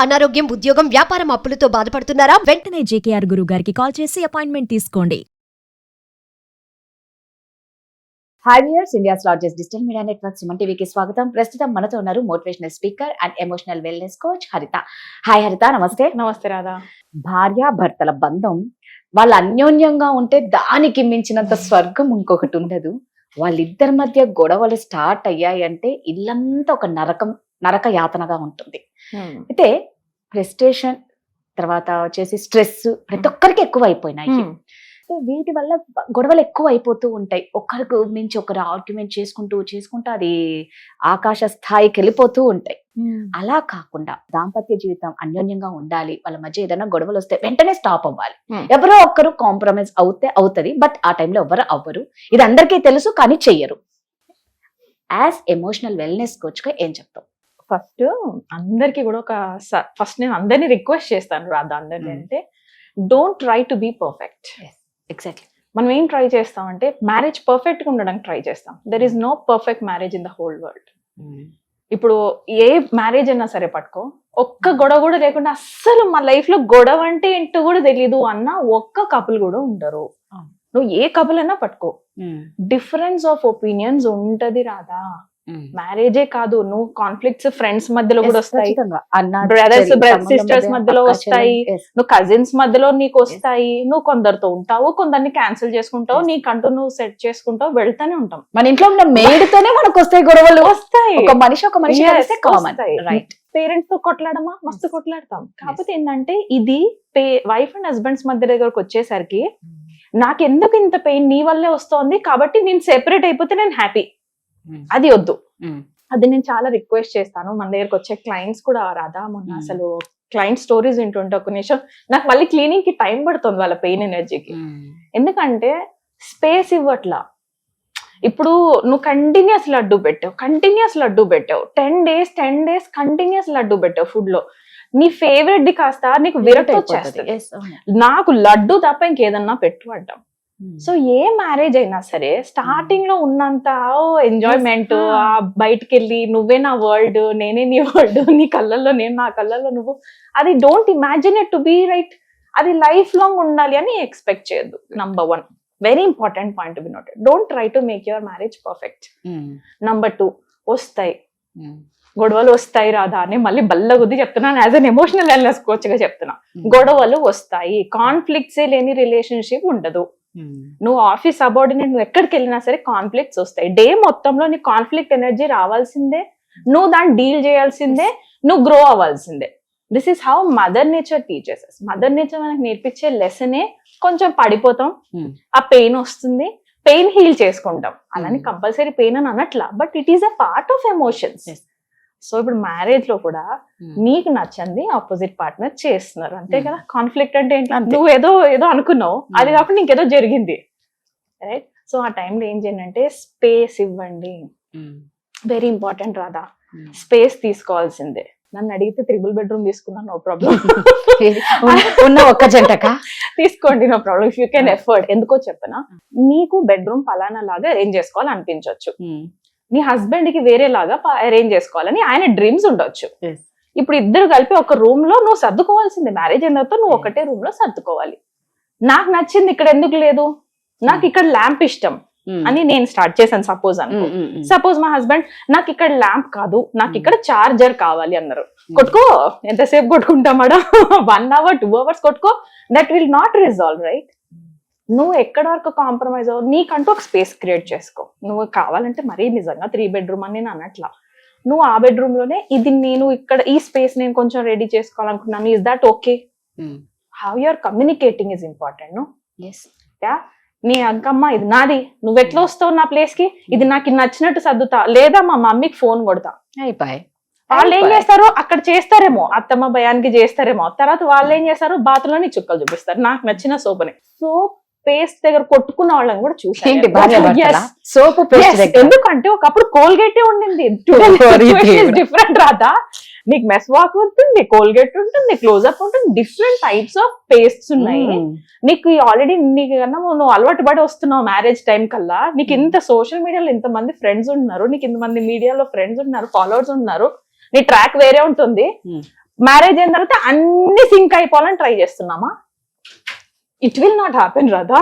అనారోగ్యం, ఉద్యోగం, వ్యాపారం అప్పులతో బాధపడుతున్నారా? వెంటనే జేకేఆర్ గురువు గారికి కాల్ చేసి అపాయింట్మెంట్ తీసుకోండి. Hi viewers, India's largest digital media network Suman టీవీకి స్వాగతం. ప్రస్తుతం మనతో ఉన్నారు motivational speaker and emotional wellness coach హరిత. హాయ్ హరిత, నమస్తే. నమస్తే రాధా. భార్యాభర్తల బంధం వాళ్ళు అన్యోన్యంగా ఉంటే దానికి మించినంత స్వర్గం ఇంకొకటి ఉండదు. వాళ్ళిద్దరి మధ్య గొడవలు స్టార్ట్ అయ్యాయంటే ఇల్లంతా ఒక నరక యాతనగా ఉంటుంది. అయితే ఫ్రస్ట్రేషన్ తర్వాత వచ్చేసి స్ట్రెస్ ప్రతి ఒక్కరికి ఎక్కువ అయిపోయినాయి. సో వీటి వల్ల గొడవలు ఎక్కువ అయిపోతూ ఉంటాయి. ఒకరికి మించి ఒకరు ఆర్గ్యుమెంట్ చేసుకుంటూ అది ఆకాశ స్థాయికి వెళ్ళిపోతూ ఉంటాయి. అలా కాకుండా దాంపత్య జీవితం అన్యోన్యంగా ఉండాలి. వాళ్ళ మధ్య ఏదైనా గొడవలు వస్తే వెంటనే స్టాప్ అవ్వాలి. ఎవరో ఒక్కరు కాంప్రమైజ్ అవుతుంది, బట్ ఆ టైంలో ఎవరు అవ్వరు. ఇది అందరికీ తెలుసు, కానీ చెయ్యరు. యాజ్ ఎమోషనల్ వెల్నెస్ కోచ్ గా ఏం చెప్తాం? ఫస్ట్ అందరికి కూడా ఫస్ట్ నేను అందరినీ రిక్వెస్ట్ చేస్తాను రాధా, అందరినీ అంటే don't try to be perfect. Exactly. మనం ఏం ట్రై చేస్తామంటే మ్యారేజ్ పర్ఫెక్ట్ గా ఉండడానికి ట్రై చేస్తాం. There is no perfect marriage in the whole world. ఇప్పుడు ఏ మ్యారేజ్ అయినా సరే పట్టుకో, ఒక్క గొడవ కూడా లేకుండా అస్సలు మా లైఫ్ లో గొడవ అంటే ఏంటో కూడా తెలీదు అన్న ఒక్క కపుల్ కూడా ఉండరు. నువ్వు ఏ కపుల్ అయినా పట్టుకో, డిఫరెన్స్ ఆఫ్ ఒపీనియన్స్ ఉంటది రాదా. మ్యారేజే కాదు, నువ్వు కాన్ఫ్లిక్ట్స్ ఫ్రెండ్స్ మధ్యలో కూడా వస్తాయి, బ్రదర్స్ సిస్టర్స్ మధ్యలో వస్తాయి, నువ్వు కజిన్స్ మధ్యలో నీకు వస్తాయి. నువ్వు కొందరితో ఉంటావు, కొందరిని క్యాన్సిల్ చేసుకుంటావు, నీకంటూ నువ్వు సెట్ చేసుకుంటావు, వెళ్తానే ఉంటాం. మన ఇంట్లో ఉన్న మేడుతోనే మనకు వస్తాయి గొడవలు. వస్తాయి, ఒక మనిషి రైట్. పేరెంట్స్ తో కొట్లాడమా, మస్తు కొట్లాడతాం. కాకపోతే ఏంటంటే ఇది వైఫ్ అండ్ హస్బెండ్స్ మధ్య దగ్గరకు వచ్చేసరికి నాకెందుకు ఇంత పెయిన్ నీ వల్లే వస్తోంది కాబట్టి నేను సెపరేట్ అయిపోతే నేను హ్యాపీ, అది వద్దు. అది నేను చాలా రిక్వెస్ట్ చేస్తాను. మన దగ్గరకు వచ్చే క్లయింట్స్ కూడా రాదా, మొన్న అసలు క్లయింట్ స్టోరీస్ వింటుంటే ఒక నిమిషం నాకు మళ్ళీ క్లీనింగ్ కి టైం పడుతుంది వాళ్ళ పెయిన్ ఎనర్జీకి. ఎందుకంటే స్పేస్ ఇవ్వట్లా. ఇప్పుడు నువ్వు కంటిన్యూస్ లడ్డు పెట్టావు 10 days కంటిన్యూస్ లడ్డు పెట్టావు ఫుడ్ లో. నీ ఫేవరెట్ ది కాస్త నీకు విరక్తి వచ్చేస్తుంది. నాకు లడ్డు తప్ప ఇంకేదన్నా పెట్టు అంటాం. సో ఏ మ్యారేజ్ అయినా సరే స్టార్టింగ్ లో ఉన్నంత ఎంజాయ్మెంట్, బయటకు వెళ్ళి నువ్వే నా వరల్డ్, నేనే నీ వరల్డ్, నీ కళ్ళల్లో నేను, నా కళ్ళల్లో నువ్వు, అది don't imagine it to be right. అది లైఫ్ లాంగ్ ఉండాలి అని ఎక్స్పెక్ట్ చేయొద్దు. Number 1 very important point to be noted. Don't try to make your marriage perfect. Number 2 వస్తాయి గొడవలు వస్తాయి రాధా అని మళ్ళీ బల్లగుద్ది చెప్తున్నాను. As an emotional wellness coach గా చెప్తున్నా, గొడవలు వస్తాయి. కాన్ఫ్లిక్ట్స్ లేని రిలేషన్షిప్ ఉండదు. నువ్వు ఆఫీస్ సబార్డినేట్, నువ్వు ఎక్కడికి వెళ్ళినా సరే కాన్ఫ్లిక్ట్స్ వస్తాయి. డే మొత్తంలో నీ కాన్ఫ్లిక్ట్ ఎనర్జీ రావాల్సిందే, నువ్వు దాన్ని డీల్ చేయాల్సిందే, నువ్వు గ్రో అవ్వాల్సిందే. This is how mother nature teachers. Mother nature మనకు నేర్పించే లెసనే కొంచెం పడిపోతాం, ఆ పెయిన్ వస్తుంది, పెయిన్ హీల్ చేసుకుంటాం. అలానే కంపల్సరీ పెయిన్ అని అనట్లా, but it is a part of emotions. So ఇప్పుడు మ్యారేజ్ లో కూడా నీకు నచ్చంది ఆపోజిట్ పార్ట్నర్ చేస్తున్నారు, అంతే కదా. కాన్ఫ్లిక్ట్ అంటే ఏంటి, నువ్వు ఏదో అనుకున్నావు, అది కాకుండా ఇంకేదో జరిగింది, రైట్. సో ఆ టైంలో ఏం చేయండి అంటే స్పేస్ ఇవ్వండి. వెరీ ఇంపార్టెంట్ రాదా, స్పేస్ తీసుకోవాల్సిందే. నన్ను అడిగితే 3 bedroom తీసుకున్నాను, నో ప్రాబ్లం. ఉన్న ఒక్క జంటక తీసుకోండి, no problem, if you can effort. ఎందుకో చెప్పనా, నీకు బెడ్రూమ్ పలానా లాగా అరేంజ్ చేసుకోవాలి అనిపించవచ్చు, నీ హస్బెండ్ కి వేరేలాగా అరేంజ్ చేసుకోవాలని ఆయన డ్రీమ్స్ ఉండొచ్చు. ఇప్పుడు ఇద్దరు కలిపి ఒక రూమ్ లో నువ్వు సర్దుకోవాల్సిందే. మ్యారేజ్ అయిన తర్వాత నువ్వు ఒకటే రూమ్ లో సర్దుకోవాలి. నాకు నచ్చింది ఇక్కడ ఎందుకు లేదు, నాకు ఇక్కడ ల్యాంప్ ఇష్టం అని నేను స్టార్ట్ చేశాను సపోజ్ అనుకో. సపోజ్ మా హస్బెండ్ నాకు ఇక్కడ ల్యాంప్ కాదు, నాకు ఇక్కడ చార్జర్ కావాలి అన్నారు. కొట్టుకో, ఎంతసేపు కొట్టుకుంటామాడా, 1 hour 2 hours కొట్టుకో, that will not resolve, right. నువ్వు ఎక్కడ వరకు కాంప్రమైజ్ అవ్వ, నీకంటూ ఒక స్పేస్ క్రియేట్ చేసుకో. నువ్వు కావాలంటే మరీ నిజంగా 3 bedroom అని నేను అనట్లా, నువ్వు ఆ బెడ్రూమ్ లోనే ఇది నేను ఇక్కడ ఈ స్పేస్ నేను కొంచెం రెడీ చేసుకోవాలనుకున్నాను, is that okay? How you're communicating is important. No, ya, నీ అంకమ్మ ఇది నాది, నువ్వు ఎట్లా వస్తావు నా ప్లేస్ కి, ఇది నాకు నచ్చినట్టు సర్దుతా, లేదా మా మమ్మీకి ఫోన్ కొడతా. అయిపోయి వాళ్ళు ఏం చేస్తారు, అక్కడ చేస్తారేమో, అత్తమ్మ భయానికి చేస్తారేమో, తర్వాత వాళ్ళు ఏం చేస్తారు, బాతులోని చుక్కలు చూపిస్తారు నాకు నచ్చిన సోపుని. సోప్ పేస్ట్ దగ్గర కొట్టుకున్న వాళ్ళని కూడా చూసాను. ఎందుకంటే ఒకప్పుడు కోల్గేటే ఉండింది, డిఫరెంట్ రాదా. నీకు మెస్ వాక్ ఉంటుంది, కోల్గేట్ ఉంటుంది, క్లోజ్అప్ ఉంటుంది, డిఫరెంట్ టైప్స్ ఆఫ్ పేస్ట్స్ ఉన్నాయి. నీకు ఆల్రెడీ నీకు కన్నా నువ్వు అలవాటు పడి వస్తున్నావు మ్యారేజ్ టైం కల్లా. నీకు ఇంత సోషల్ మీడియాలో ఇంతమంది ఫ్రెండ్స్ ఉన్నారు, నీకు ఇంతమంది మీడియాలో ఫ్రెండ్స్ ఉన్నారు, ఫాలోవర్స్ ఉన్నారు, నీ ట్రాక్ వేరే ఉంటుంది. మ్యారేజ్ అయిన తర్వాత అన్ని సింక్ అయిపోవాలని ట్రై చేస్తున్నామా? It will not happen Radha,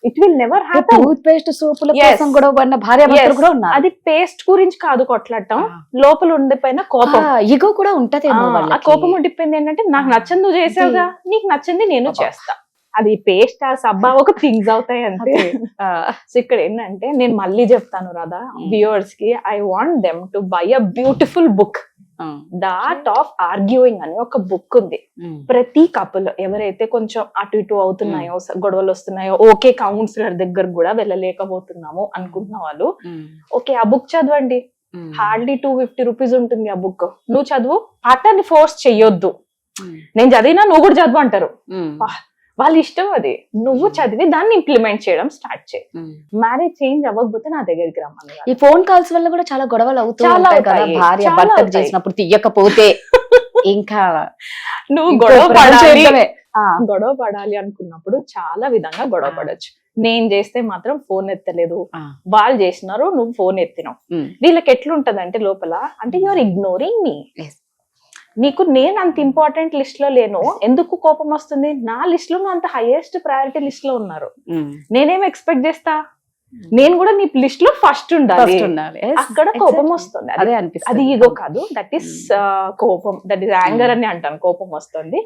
it will never happen. Toothpaste సోపుల కోసం గొడవ పడిన భార్య భర్తలు కూడా ఉన్నారు. అది పేస్ట్ గురించి కాదు కొట్లాడటం, లోపల ఉండిపోయిన కోపం, ఇగో కూడా ఉంటది. ఆ కోపం ఉండిపోయింది ఏంటంటే నాకు నచ్చంది నువ్వు చేసావుగా, నీకు నచ్చింది నేను చేస్తా. అది పేస్ట్ ఆ సబ్బా ఒక థింగ్స్ అవుతాయి అంతే. సో ఇక్కడ ఏంటంటే నేను మళ్ళీ చెప్తాను రాధా వ్యూవర్స్ కి, I want them to buy a beautiful book. The art of arguing అని ఒక బుక్ ఉంది. ప్రతి కపుల్ ఎవరైతే కొంచెం అటు ఇటు అవుతున్నాయో, గొడవలు వస్తున్నాయో, ఓకే కౌన్సిలర్ దగ్గర కూడా వెళ్ళలేకపోతున్నాము అనుకుంటున్న వాళ్ళు, ఓకే ఆ బుక్ చదవండి. హార్డ్లీ 250 రూపీస్ ఉంటుంది ఆ బుక్. నువ్వు చదువు, పార్ట్నర్ ని ఫోర్స్ చెయ్యొద్దు. నేను చదివినా నువ్వు కూడా చదువు అంటారు, వాళ్ళ ఇష్టం అది. నువ్వు చదివి దాన్ని ఇంప్లిమెంట్ చేయడం స్టార్ట్ చేయి. మ్యారేజ్ చేంజ్ అవ్వకపోతే నా దగ్గరికి రమ్మని. ఈ ఫోన్ కాల్స్ వల్ల కూడా చాలా గొడవలు అవుతాయి కదా, భార్య భర్తకు చేసినప్పుడు తీయకపోతే ఇంకా నువ్వు గొడవ పడాలి అనుకున్నప్పుడు చాలా విధంగా గొడవ పడొచ్చు. నేను చేస్తే మాత్రం ఫోన్ ఎత్తలేదు, వాళ్ళు చేసినారు నువ్వు ఫోన్ ఎత్తినావు. వీళ్ళకి ఎట్లుంటదంటే లోపల, అంటే యూఆర్ ఇగ్నోరింగ్ మీ. నీకు నేను అంత ఇంపార్టెంట్ లిస్ట్ లో లేను, ఎందుకు కోపం వస్తుంది? నా లిస్ట్ లో నువ్వు అంత హైయెస్ట్ ప్రయారిటీ లిస్ట్ లో ఉన్నారు, నేనేం ఎక్స్పెక్ట్ చేస్తా? నేను కూడా నీ లిస్ట్ లో ఫస్ట్ ఉండాలి. అక్కడ కోపం వస్తుంది. అది ఈగో కాదు, దట్ ఈస్ కోపం, దట్ ఈస్ యాంగర్ అని అంటాను. కోపం వస్తుంది,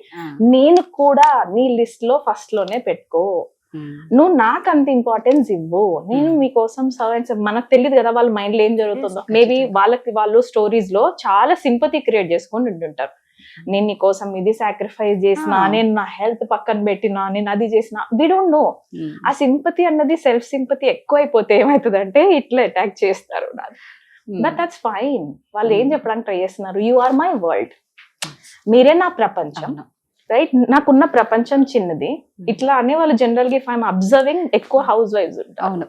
నేను కూడా నీ లిస్ట్ లో ఫస్ట్ లోనే పెట్టుకో. నువ్వు నాకు అంత ఇంపార్టెన్స్ ఇవ్వు, నేను మీకోసం సర్వెంట్స్. మనకు తెలియదు కదా వాళ్ళ మైండ్ లో ఏం జరుగుతుందో. మేబీ వాళ్ళు స్టోరీస్ లో చాలా సింపతి క్రియేట్ చేసుకొని ఉంటుంటారు. నేను నీ కోసం ఇది సాక్రిఫైస్ చేసిన, నేను నా హెల్త్ పక్కన పెట్టినా, నేను అది చేసిన. We don't know. ఆ సింపతి అన్నది సెల్ఫ్ సింపతి ఎక్కువ అయిపోతే ఏమవుతుందంటే ఇట్లా అటాక్ చేస్తారు. But that's fine. వాళ్ళు ఏం చెప్పడానికి ట్రై చేస్తున్నారు? యు ఆర్ మై వరల్డ్, మీరే నా ప్రపంచం. రైట్, నాకున్న ప్రపంచం చిన్నది. ఇట్లా అనే వాళ్ళు జనరల్ గా, ఇఫ్ ఐఎమ్ అబ్జర్వింగ్, ఎక్కువ హౌస్ వైఫ్స్ ఉంటారు.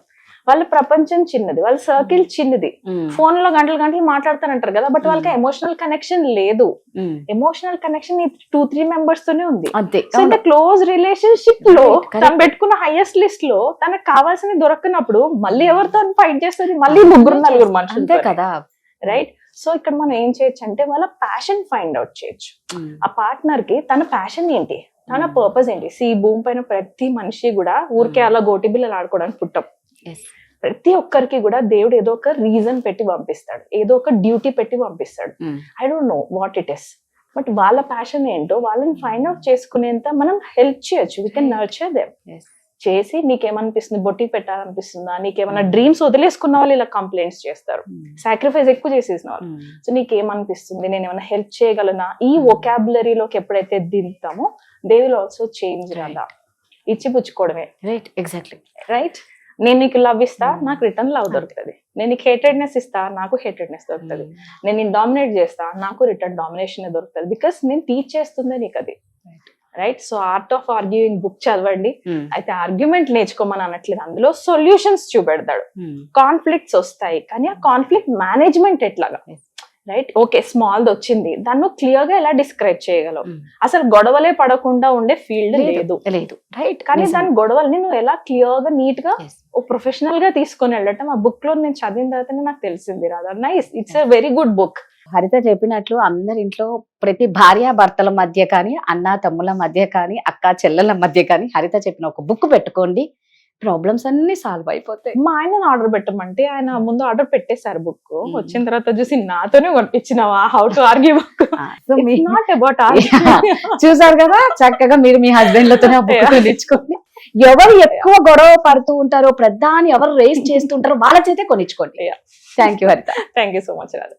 వాళ్ళ ప్రపంచం చిన్నది, వాళ్ళ సర్కిల్ చిన్నది. ఫోన్ లో గంటలు గంటలు మాట్లాడతారంటారు కదా, బట్ వాళ్ళకి ఎమోషనల్ కనెక్షన్ లేదు. ఎమోషనల్ కనెక్షన్ 2-3 మెంబర్స్ తోనే ఉంది. అంటే క్లోజ్ రిలేషన్షిప్ లో తను పెట్టుకున్న హైయెస్ట్ లిస్ట్ లో తనకు కావాల్సిన దొరకనప్పుడు మళ్ళీ ఎవరితో ఫైట్ చేస్తుంది? మళ్ళీ 3-4 మనుషులు కదా. రైట్. సో ఇక్కడ మనం ఏం చేయొచ్చు అంటే వాళ్ళ ప్యాషన్ ఫైండ్ అవుట్ చేయొచ్చు. ఆ పార్ట్నర్ కి తన ప్యాషన్ ఏంటి, తన పర్పస్ ఏంటి. భూమి పైన ప్రతి మనిషి కూడా ఊరికే అలా గోటి బిల్లలు ఆడుకోవడానికి పుట్టాం. ప్రతి ఒక్కరికి కూడా దేవుడు ఏదో ఒక రీజన్ పెట్టి పంపిస్తాడు, ఏదో ఒక డ్యూటీ పెట్టి పంపిస్తాడు. I don't know what it is, but వాళ్ళ ప్యాషన్ ఏంటో వాళ్ళని ఫైండ్ అవుట్ చేసుకునేంత మనం హెల్ప్ చేయొచ్చు. We can nurture them. చేసి నీకేమనిపిస్తుంది, బొట్టి పెట్టాలనిపిస్తుందా, నీకేమైనా డ్రీమ్స్ వదిలేసుకున్న వాళ్ళు ఇలా కంప్లైంట్స్ చేస్తారు, సాక్రిఫైస్ ఎక్కువ చేసేసిన వాళ్ళు. సో నీకేమనిపిస్తుంది, నేను ఏమైనా హెల్ప్ చేయగలనా? ఈ వొకాబులరీలోకి ఎప్పుడైతే దిగుతామో దే విల్ ఆల్సో చేంజ్. రాదా ఇచ్చి పుచ్చుకోవడమే. Right, exactly right. నేను నీకు లవ్ ఇస్తా, నాకు రిటర్న్ లవ్ దొరుకుతుంది. నేను నీకు హేటెడ్నెస్ ఇస్తా, నాకు హేటెడ్నెస్ దొరుకుతుంది. నేను నేను డామినేట్ చేస్తా, నాకు రిటర్న్ డామినేషన్ దొరుకుతుంది. బికాస్ నేను టీచ్ చేస్తుందే నీకు అది. Right. So art of arguing book చదవండి. అయితే ఆర్గ్యుమెంట్ నేర్చుకోమని అనట్లేదు, అందులో సొల్యూషన్స్ చూపెడతాడు. కాన్ఫ్లిక్ట్స్ వస్తాయి, కానీ ఆ కాన్ఫ్లిక్ట్ మేనేజ్మెంట్ ఎట్లాగా. రైట్. ఓకే, స్మాల్ వచ్చింది, దాన్ని క్లియర్ గా ఎలా డిస్క్రైబ్ చేయగలవు? అసలు గొడవలే పడకుండా ఉండే ఫీల్డ్ లేదు. రైట్. కానీ దాని గొడవల్ని నువ్వు ఎలా క్లియర్ గా నీట్ గా ఓ ప్రొఫెషనల్ గా తీసుకొని వెళ్ళటం ఆ బుక్ లో నేను చదివిన తర్వాతనే నాకు తెలిసింది. రాదా nice, it's a very good book. హరిత చెప్పినట్లు అందరి ఇంట్లో ప్రతి భార్య భర్తల మధ్య కానీ, అన్న తమ్ముల మధ్య కానీ, అక్క చెల్లెల మధ్య కానీ హరిత చెప్పిన ఒక బుక్ పెట్టుకోండి, ప్రాబ్లమ్స్ అన్ని సాల్వ్ అయిపోతాయి. మా ఆయన ఆర్డర్ పెట్టమంటే ఆయన ముందు ఆర్డర్ పెట్టేశారు బుక్. వచ్చిన తర్వాత చూసి నాతోనే కొనిపించినావా how to argue book. Not about చూసారు కదా, చక్కగా మీరు మీ హస్బెండ్ లతోనే బుక్ కొనిచ్చుకోండి. ఎవరు ఎక్కువ గొడవ పడుతూ ఉంటారో, ప్రధాని ఎవరు రేస్ చేస్తుంటారో వాళ్ళ చేతే కొనిచ్చుకోండి. థ్యాంక్ యూ హరిత. Thank you so much Radha.